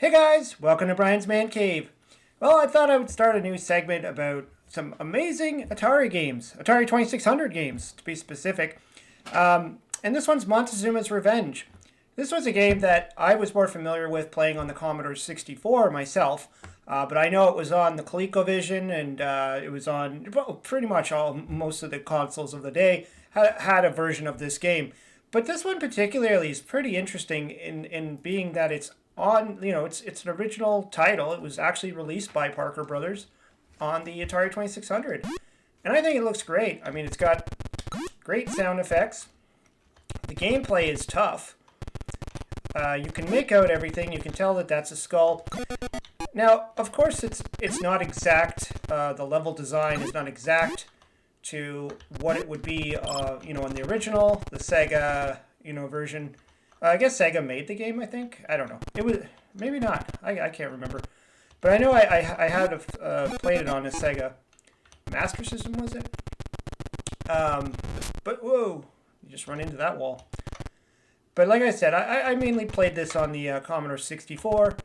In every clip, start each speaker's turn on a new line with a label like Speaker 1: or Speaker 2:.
Speaker 1: Hey guys, welcome to Brian's Man Cave. Well, I thought I would start a new segment about some amazing Atari games, Atari 2600 games to be specific. And this one's Montezuma's Revenge. This was a game that I was more familiar with playing on the Commodore 64 myself, but I know it was on the ColecoVision and it was on pretty much most of the consoles of the day had a version of this game. But this one particularly is pretty interesting in being that it's on, it's an original title. It was actually released by Parker Brothers on the Atari 2600. And I think it looks great. I mean, it's got great sound effects. The gameplay is tough. You can make out everything. You can tell that that's a skull. Now, of course, it's not exact. The level design is not exact to what it would be, in the original, the Sega, version. I guess Sega made the game, I think. I don't know. It was, maybe not. I can't remember. But I know I had played it on a Sega Master System, was it? But whoa, you just run into that wall. But like I said, I mainly played this on the Commodore 64.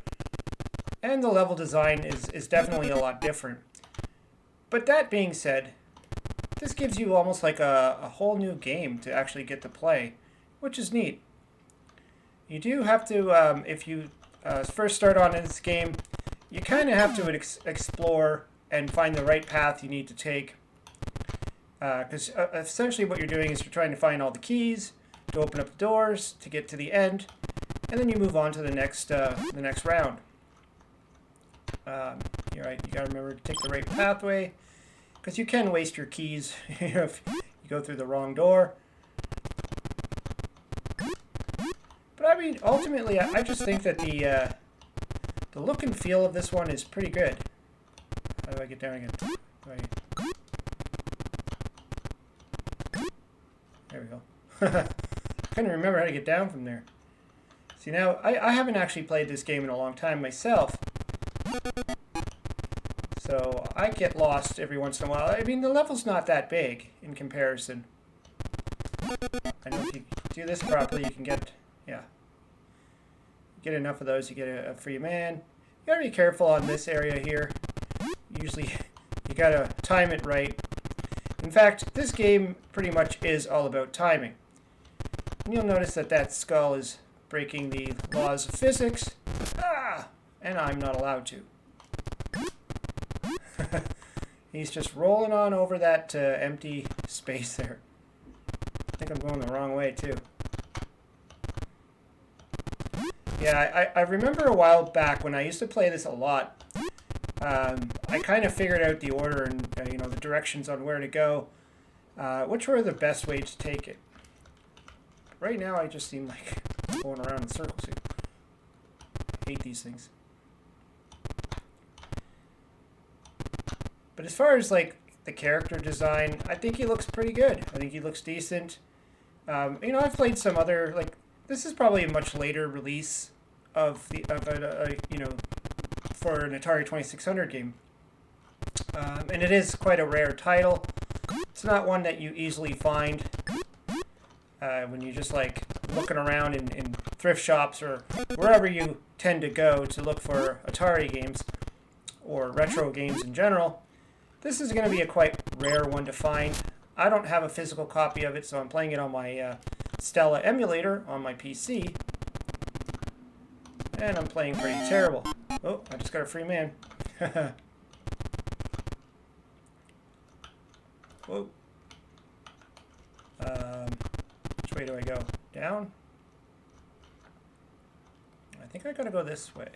Speaker 1: And the level design is definitely a lot different. But that being said, this gives you almost like a whole new game to actually get to play, which is neat. You do have to, if you first start on this game, you kind of have to explore and find the right path you need to take. Because essentially what you're doing is you're trying to find all the keys to open up the doors to get to the end, and then you move on to the next round. You're right. You got to remember to take the right pathway, because you can waste your keys if you go through the wrong door. But I mean, ultimately, I just think that the look and feel of this one is pretty good. How do I get down again? There we go. Couldn't remember how to get down from there. See, now, I haven't actually played this game in a long time myself. So I get lost every once in a while. I mean, the level's not that big in comparison. I know if you do this properly, you can get enough of those, you get a free man. You gotta be careful on this area here. Usually, you gotta time it right. In fact, this game pretty much is all about timing. And you'll notice that skull is breaking the laws of physics. And I'm not allowed to. He's just rolling on over that empty space there. I think I'm going the wrong way, too. Yeah, I remember a while back when I used to play this a lot. I kind of figured out the order and the directions on where to go, which were the best way to take it. Right now, I just seem like I'm going around in circles here. I hate these things. But as far as like the character design, I think he looks pretty good. I think he looks decent. I've played some other, like, this is probably a much later release for an Atari 2600 game. And it is quite a rare title. It's not one that you easily find when you just like looking around in thrift shops or wherever you tend to go to look for Atari games or retro games in general. This is going to be a quite rare one to find. I don't have a physical copy of it, so I'm playing it on my Stella emulator on my PC. And I'm playing pretty terrible. Oh, I just got a free man. Whoa. Which way do I go? Down? I think I gotta go this way.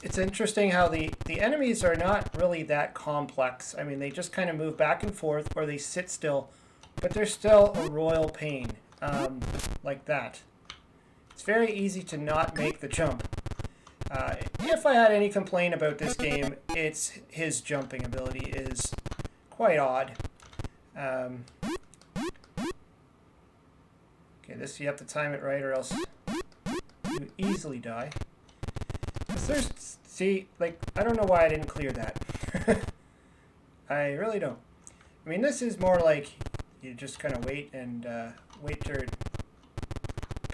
Speaker 1: It's interesting how the enemies are not really that complex. I mean, they just kind of move back and forth or they sit still, but they're still a royal pain, like that. It's very easy to not make the jump. If I had any complaint about this game, it's his jumping ability is quite odd. Okay, this you have to time it right or else you easily die. I don't know why I didn't clear that. I really don't. I mean, this is more like you just kind of wait and wait till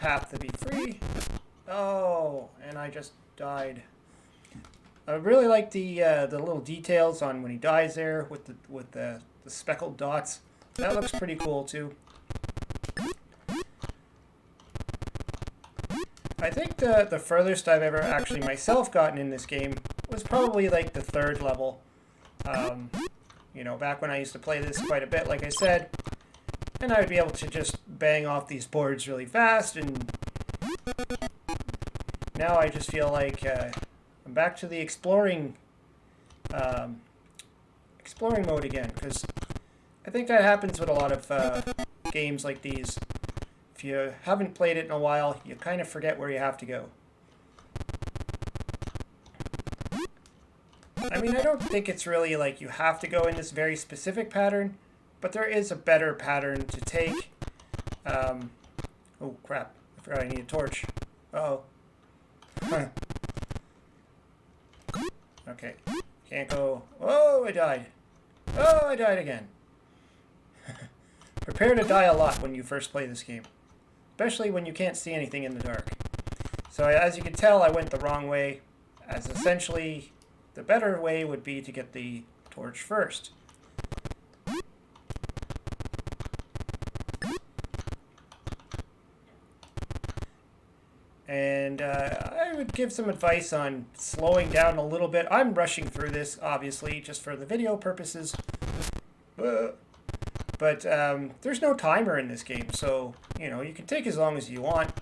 Speaker 1: path to be free. Oh, and I just died. I really like the little details on when he dies there with the speckled dots. That looks pretty cool too. I think the furthest I've ever actually myself gotten in this game was probably like the 3rd level. You know, back when I used to play this quite a bit, like I said, and I would be able to just bang off these boards really fast, and now I just feel like I'm back to the exploring mode again, because I think that happens with a lot of games like these. If you haven't played it in a while, you kind of forget where you have to go. I mean, I don't think it's really like you have to go in this very specific pattern, but there is a better pattern to take. Oh crap, I forgot I need a torch. Uh-oh. Okay, can't go. Oh, I died. Oh, I died again. Prepare to die a lot when you first play this game, especially when you can't see anything in the dark. So as you can tell, I went the wrong way, as essentially the better way would be to get the torch first. And I would give some advice on slowing down a little bit. I'm rushing through this, obviously, just for the video purposes. But there's no timer in this game, so, you know, you can take as long as you want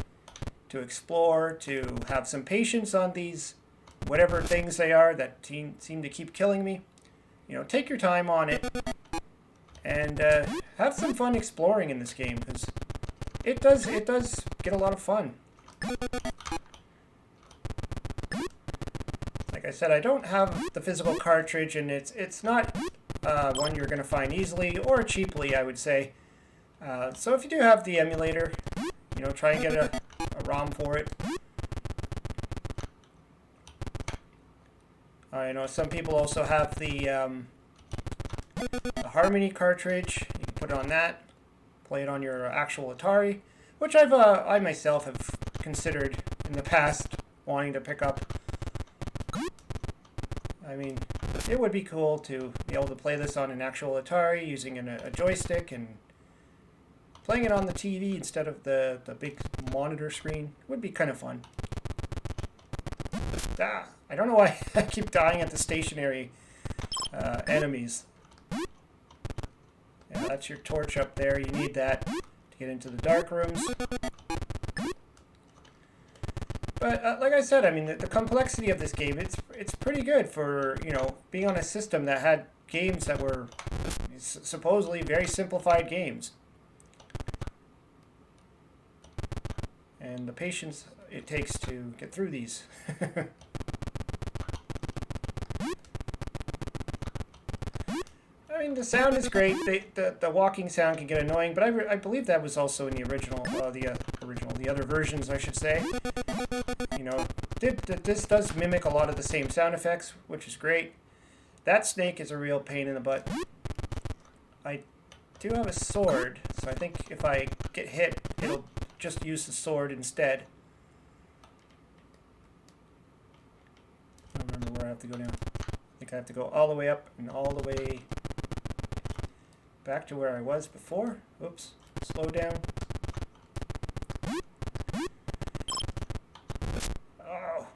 Speaker 1: to explore, to have some patience on these, whatever things they are that seem to keep killing me. You know, take your time on it, and have some fun exploring in this game, because it does get a lot of fun. Like I said, I don't have the physical cartridge, and it's not one you're going to find easily or cheaply, I would say. So if you do have the emulator, you know, try and get a ROM for it. I know some people also have the Harmony cartridge. You can put it on that, play it on your actual Atari, which I myself have considered in the past wanting to pick up. I mean, it would be cool to be able to play this on an actual Atari using a joystick and playing it on the TV instead of the big monitor screen would be kind of fun. I don't know why I keep dying at the stationary enemies. Yeah, that's your torch up there. You need that to get into the dark rooms. But like I said, I mean, the complexity of this game, it's pretty good for, you know, being on a system that had games that were supposedly very simplified games. And the patience it takes to get through these. I mean, the sound is great. The walking sound can get annoying, but I believe that was also in the original, the other versions, I should say. You know, this does mimic a lot of the same sound effects, which is great. That snake is a real pain in the butt. I do have a sword, so I think if I get hit, it'll just use the sword instead. I don't remember where I have to go now. I think I have to go all the way up and all the way back to where I was before. Oops, slow down. Oh.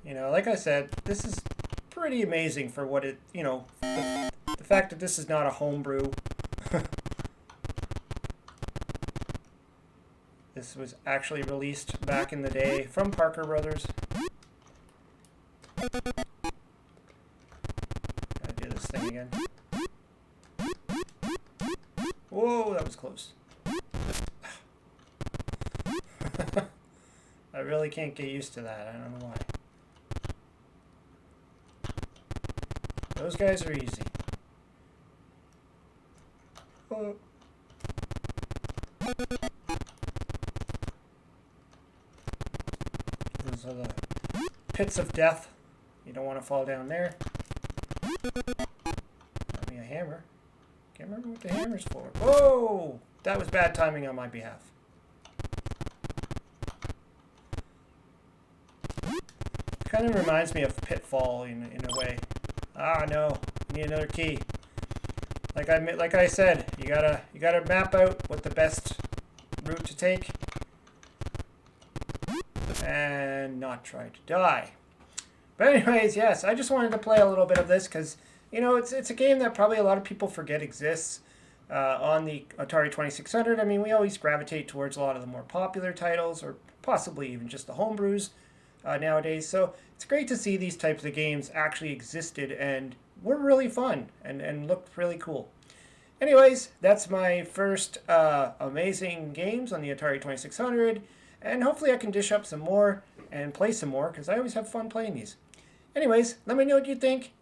Speaker 1: You know, like I said, this is pretty amazing for what it, you know, the fact that this is not a homebrew. This was actually released back in the day from Parker Brothers. Gotta do this thing again. Whoa, that was close. I really can't get used to that. I don't know why. Those guys are easy. Oh. Those are the pits of death. You don't want to fall down there. Got me a hammer. Can't remember what the hammer's for. Whoa! That was bad timing on my behalf. Kind of reminds me of Pitfall in a way. Ah, no. Need another key. Like I said, you gotta map out what the best route to take and not try to die. But anyways, yes, I just wanted to play a little bit of this because, you know, it's a game that probably a lot of people forget exists on the Atari 2600. I mean, we always gravitate towards a lot of the more popular titles or possibly even just the homebrews nowadays. So it's great to see these types of games actually existed and were really fun and looked really cool. Anyways, that's my first amazing games on the Atari 2600, and hopefully I can dish up some more and play some more because I always have fun playing these. Anyways, let me know what you think.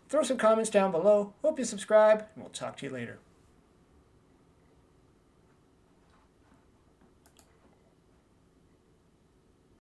Speaker 1: Throw some comments down below. Hope you subscribe, and we'll talk to you later.